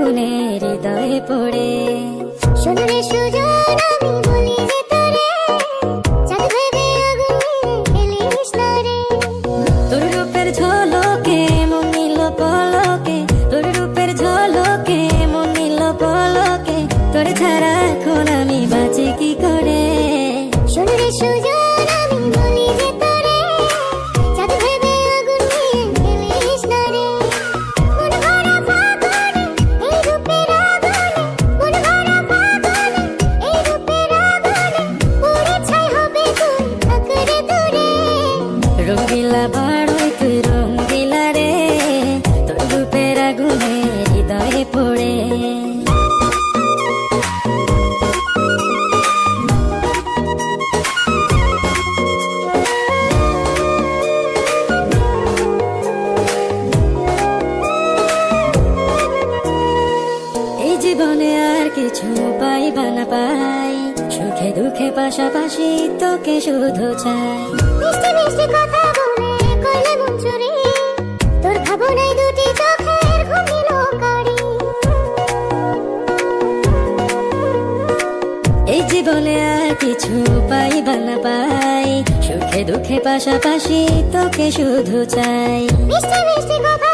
আগুনে হৃদয়ে পড়ে। শোন রে সুজন, আমি বলি যে তোরে, চাঁদ ভেবে আগুন নিয়ে খেলিস না রে। তোর রূপের ঝলকে মন নিল পলকে, তোর রূপের ঝলকে মন নিল পলকে, তোর ছাড়া এখন আমি বাঁচি কি করে। শোন রে সুজন, আমি বলি যে তোরে, চাঁদ ভেবে আগুন নিয়ে খেলিস না রে। মন ভরা ফাগুনে এই রূপের আগুনে, মন ভরা ফাগুনে এই রূপের আগুনে, পুড়ে ছাই হবে তুই থাক রে দূরে। রঙ্গিলা বাড়ই তুই রঙ্গিলা রে, তোর রূপের আগুনে হৃদয়ে পড়ে। এই জীবনে আর কিছু পাইবা না পাই, সুখে দুঃখে পাশাপাশি তোকে শুধু চাই। মিষ্টি মিষ্টি কথা বলে কইলে মন চুরি, তোর ভাবনায় দুটি চোখের ঘুম নিল কারি। এই জীবনে আর কিছু পাইবা না পাই, সুখে দুঃখে পাশাপাশি তোকে শুধু চাই। মিষ্টি মিষ্টি কথা